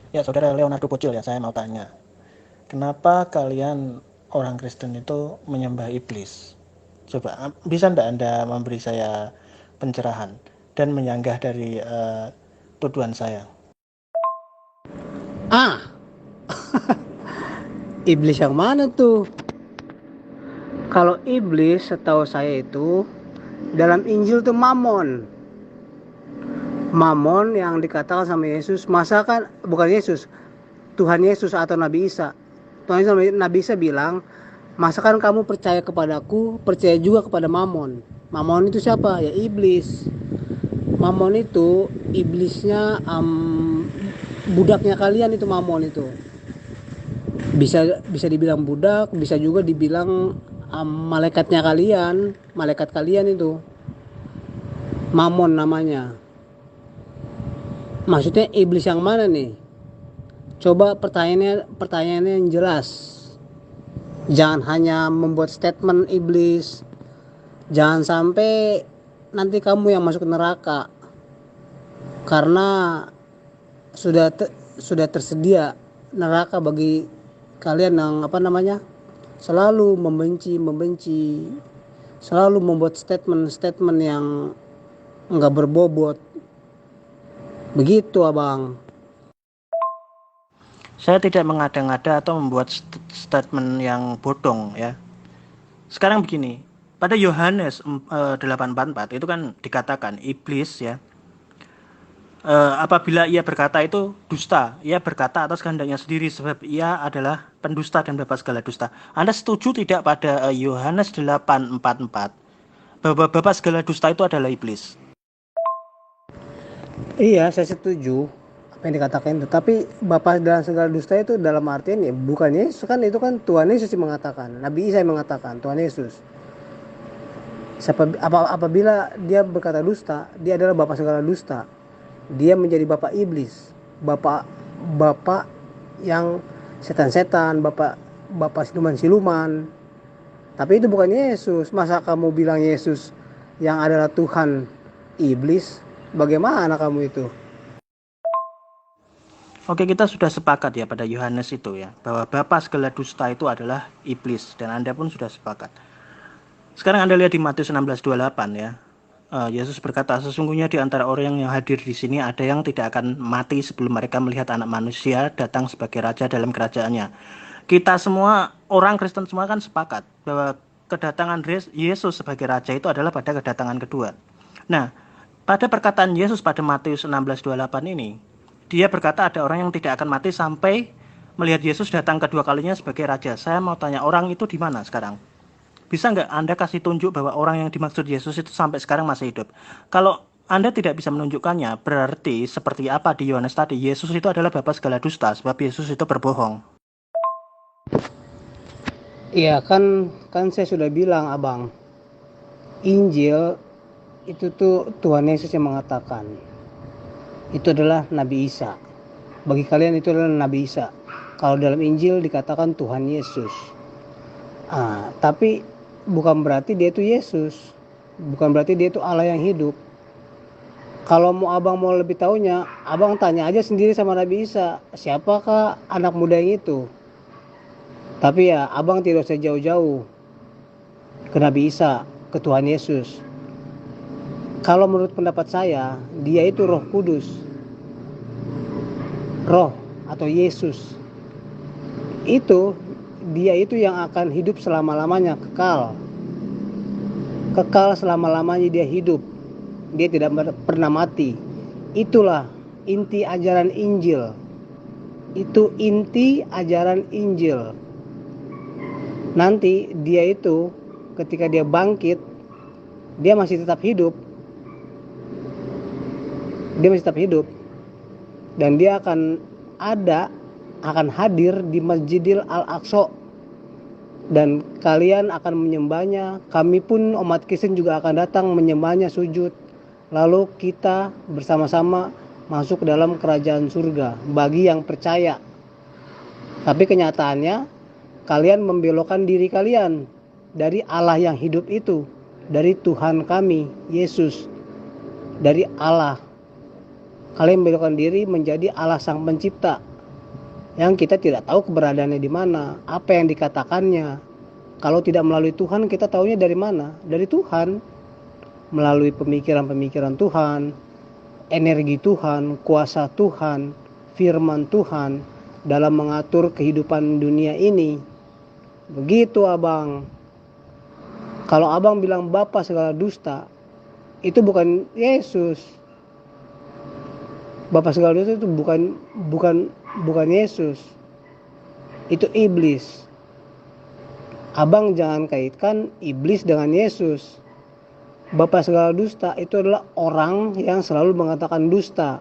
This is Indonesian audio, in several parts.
Ya, Saudara Leonardo Pocil ya, saya mau tanya. Kenapa kalian orang Kristen itu menyembah iblis? Coba, bisa enggak Anda memberi saya pencerahan dan menyanggah dari tuduhan saya? Ah, iblis yang mana tuh? Kalau iblis setahu saya itu dalam Injil tuh Mamon. Mamon yang dikatakan sama Yesus, masa kan bukan Yesus, Tuhan Yesus atau Nabi Isa. Tuhan Yesus Nabi Isa bilang, masakan kamu percaya kepadaku, percaya juga kepada Mamon. Mamon itu siapa? Ya iblis. Mamon itu iblisnya, budaknya kalian itu Mamon itu. Bisa bisa dibilang budak, bisa juga dibilang malaikatnya kalian, malaikat kalian itu. Mamon namanya. Maksudnya iblis yang mana nih? Coba pertanyaannya yang jelas. Jangan hanya membuat statement iblis. Jangan sampai nanti kamu yang masuk neraka karena sudah sudah tersedia neraka bagi kalian yang selalu membenci, selalu membuat statement-statement yang enggak berbobot. Begitu, Abang. Saya tidak mengada-ngada atau membuat statement yang bodong ya. Sekarang begini, pada Yohanes 8:44 itu kan dikatakan iblis ya, apabila ia berkata itu dusta, ia berkata atas kehendaknya sendiri sebab ia adalah pendusta dan bapa segala dusta. Anda setuju tidak pada Yohanes 8:44 bahwa bapa segala dusta itu adalah iblis? Iya, saya setuju apa yang dikatakan itu. Tapi Bapak dalam segala dusta itu dalam artian ya bukan Yesus, kan itu kan Tuhan Yesus yang mengatakan. Nabi Isa yang mengatakan, Tuhan Yesus. Apabila dia berkata dusta, dia adalah bapak segala dusta. Dia menjadi bapak iblis, bapak bapak yang setan-setan, bapak siluman-siluman. Tapi itu bukan Yesus. Masa kamu bilang Yesus yang adalah Tuhan iblis? Bagaimana kamu itu? Oke, kita sudah sepakat ya pada Yohanes itu ya, bahwa bapa segala dusta itu adalah iblis, dan Anda pun sudah sepakat. Sekarang Anda lihat di Matius 16:28 ya. Yesus berkata, sesungguhnya di antara orang yang hadir di sini ada yang tidak akan mati sebelum mereka melihat anak manusia datang sebagai raja dalam kerajaannya. Kita semua, orang Kristen semua kan sepakat bahwa kedatangan Yesus sebagai raja itu adalah pada kedatangan kedua. Nah, pada perkataan Yesus pada Matius 16:28 ini, dia berkata ada orang yang tidak akan mati sampai melihat Yesus datang kedua kalinya sebagai raja. Saya mau tanya, orang itu di mana sekarang? Bisa nggak Anda kasih tunjuk bahwa orang yang dimaksud Yesus itu sampai sekarang masih hidup? Kalau Anda tidak bisa menunjukkannya, berarti seperti apa di Yohanes tadi, Yesus itu adalah bapa segala dusta, sebab Yesus itu berbohong. Iya, kan saya sudah bilang, Abang. Injil itu tuh Tuhan Yesus yang mengatakan. Itu adalah Nabi Isa. Bagi kalian itu adalah Nabi Isa. Kalau dalam Injil dikatakan Tuhan Yesus. Tapi bukan berarti dia itu Yesus. Bukan berarti dia itu Allah yang hidup. Kalau abang mau lebih tahunya, abang tanya aja sendiri sama Nabi Isa, siapakah anak muda yang itu? Tapi ya, abang tidak usah jauh-jauh ke Nabi Isa, ke Tuhan Yesus. Kalau menurut pendapat saya, dia itu Roh Kudus. Roh atau Yesus. Dia itu yang akan hidup selama-lamanya, kekal. Kekal selama-lamanya dia hidup. Dia tidak pernah mati. Itulah inti ajaran Injil. Itu inti ajaran Injil. Nanti dia itu ketika dia bangkit, dia masih tetap hidup. Dia masih tetap hidup. Dan dia akan hadir di Masjidil Al-Aqsa. Dan kalian akan menyembahnya. Kami pun umat Kristen juga akan datang menyembahnya, sujud. Lalu kita bersama-sama masuk ke dalam kerajaan surga bagi yang percaya. Tapi kenyataannya kalian membelokkan diri kalian dari Allah yang hidup itu, dari Tuhan kami Yesus, dari Allah. Kalian membelokkan diri menjadi Allah sang pencipta. yang kita tidak tahu keberadaannya di mana, apa yang dikatakannya. Kalau tidak melalui Tuhan, kita taunya dari mana? Dari Tuhan, melalui pemikiran-pemikiran Tuhan, energi Tuhan, kuasa Tuhan, firman Tuhan dalam mengatur kehidupan dunia ini. Begitu abang. Kalau abang bilang Bapa segala dusta, itu bukan Yesus. Bapa segala dusta itu bukan Yesus. Itu iblis. Abang jangan kaitkan iblis dengan Yesus. Bapa segala dusta itu adalah orang yang selalu mengatakan dusta.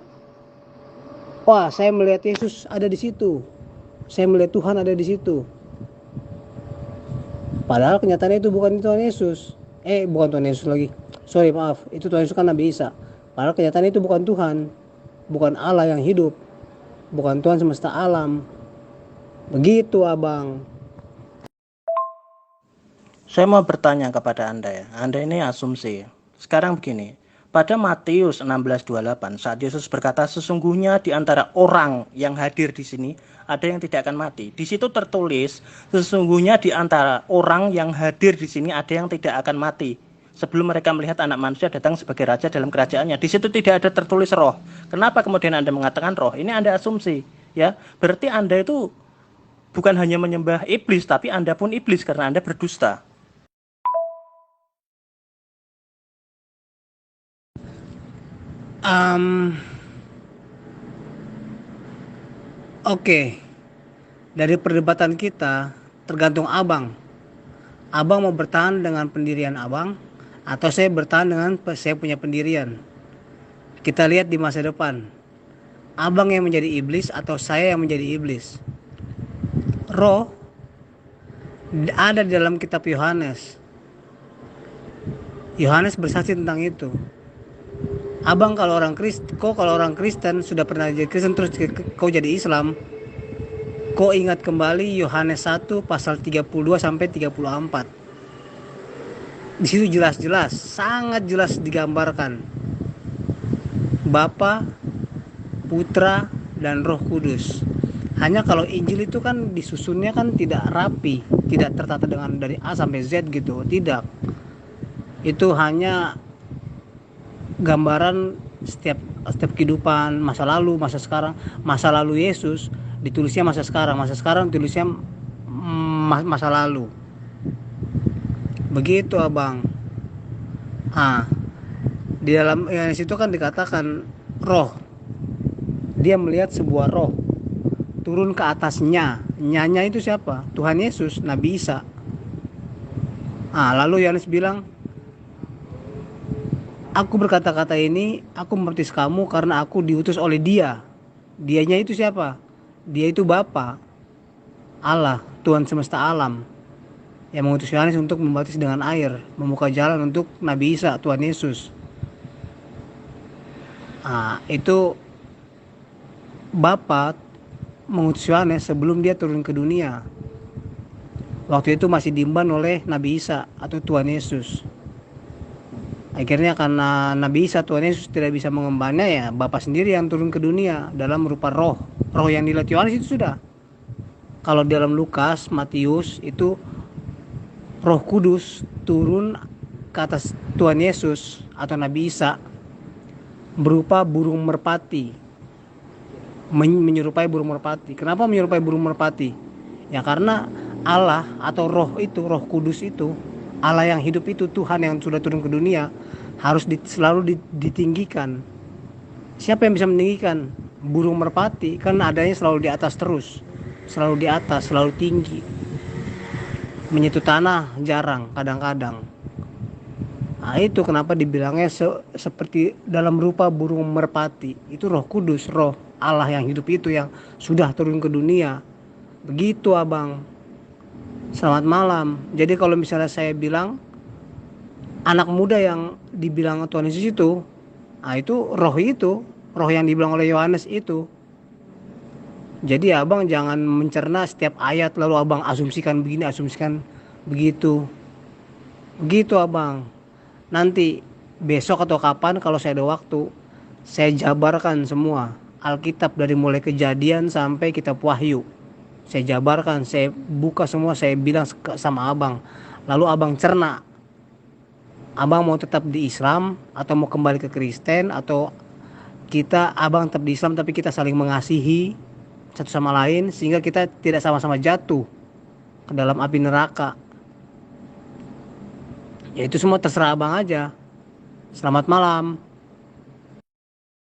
Wah, saya melihat Yesus ada di situ. Saya melihat Tuhan ada di situ. Padahal kenyataannya itu bukan Tuhan Yesus. Bukan Tuhan Yesus lagi. Sorry, maaf. Itu Tuhan Yesus kan Nabi Isa. Padahal kenyataannya itu bukan Tuhan. Bukan Allah yang hidup. Bukan Tuhan semesta alam. Begitu, abang. Saya mau bertanya kepada Anda ya. Anda ini asumsi. Sekarang begini. Pada Matius 16:28 saat Yesus berkata sesungguhnya di antara orang yang hadir di sini ada yang tidak akan mati. Di situ tertulis sesungguhnya di antara orang yang hadir di sini ada yang tidak akan mati sebelum mereka melihat Anak Manusia datang sebagai raja dalam kerajaannya. Di situ tidak ada tertulis roh. Kenapa kemudian Anda mengatakan roh? Ini Anda asumsi, ya. Berarti Anda itu bukan hanya menyembah iblis, tapi Anda pun iblis karena Anda berdusta. Oke. Dari perdebatan kita tergantung abang. Abang mau bertahan dengan pendirian abang atau saya bertahan dengan saya punya pendirian. Kita lihat di masa depan. Abang yang menjadi iblis atau saya yang menjadi iblis. Roh ada di dalam kitab Yohanes. Yohanes bersaksi tentang itu. Abang kalau orang Kristen sudah pernah jadi Kristen terus kau jadi Islam, kau ingat kembali Yohanes 1 pasal 32 sampai 34. Di situ jelas-jelas, sangat jelas digambarkan Bapa, Putra, dan Roh Kudus. Hanya kalau Injil itu kan disusunnya kan tidak rapi, tidak tertata dengan dari A sampai Z gitu, tidak. Itu hanya gambaran setiap kehidupan, masa lalu, masa sekarang. Masa lalu Yesus ditulisnya masa sekarang tulisnya masa lalu. Begitu abang. Di dalam situ kan dikatakan roh. Dia melihat sebuah roh turun ke atasnya. Nyanya itu siapa? Tuhan Yesus, Nabi Isa. Lalu Yohanes bilang, aku berkata-kata ini, aku membaptis kamu karena aku diutus oleh dia. Dianya itu siapa? Dia itu Bapa, Allah, Tuhan semesta alam, yang mengutus Yohanes untuk membaptis dengan air, membuka jalan untuk Nabi Isa, Tuhan Yesus. Itu Bapa mengutus Yohanes sebelum dia turun ke dunia. Waktu itu masih diemban oleh Nabi Isa atau Tuhan Yesus. Akhirnya karena Nabi Isa, Tuhan Yesus tidak bisa mengembannya, ya Bapa sendiri yang turun ke dunia dalam rupa roh. Roh yang dilihat Yohanes itu sudah. Kalau dalam Lukas, Matius itu Roh Kudus turun ke atas Tuhan Yesus atau Nabi Isa berupa burung merpati. Menyerupai burung merpati. Kenapa menyerupai burung merpati? Ya karena Allah atau roh itu, Roh Kudus itu, Allah yang hidup itu, Tuhan yang sudah turun ke dunia, harus selalu ditinggikan. Siapa yang bisa meninggikan? Burung merpati, kan adanya selalu di atas terus, selalu di atas, selalu tinggi. Menyentuh tanah jarang, kadang-kadang. Itu kenapa dibilangnya seperti dalam rupa burung merpati. Itu Roh Kudus, roh Allah yang hidup itu yang sudah turun ke dunia. Begitu abang. Selamat malam. Jadi kalau misalnya saya bilang anak muda yang dibilang Tuhan Yesus itu roh yang dibilang oleh Yohanes itu. Jadi abang jangan mencerna setiap ayat lalu abang asumsikan begini, asumsikan begitu. Begitu abang. Nanti besok atau kapan kalau saya ada waktu, saya jabarkan semua Alkitab dari mulai Kejadian sampai kitab Wahyu. Saya jabarkan, saya buka semua, saya bilang sama abang. Lalu abang cerna, abang mau tetap di Islam atau mau kembali ke Kristen, atau abang tetap di Islam tapi kita saling mengasihi satu sama lain sehingga kita tidak sama-sama jatuh ke dalam api neraka. Ya itu semua terserah abang aja. Selamat malam.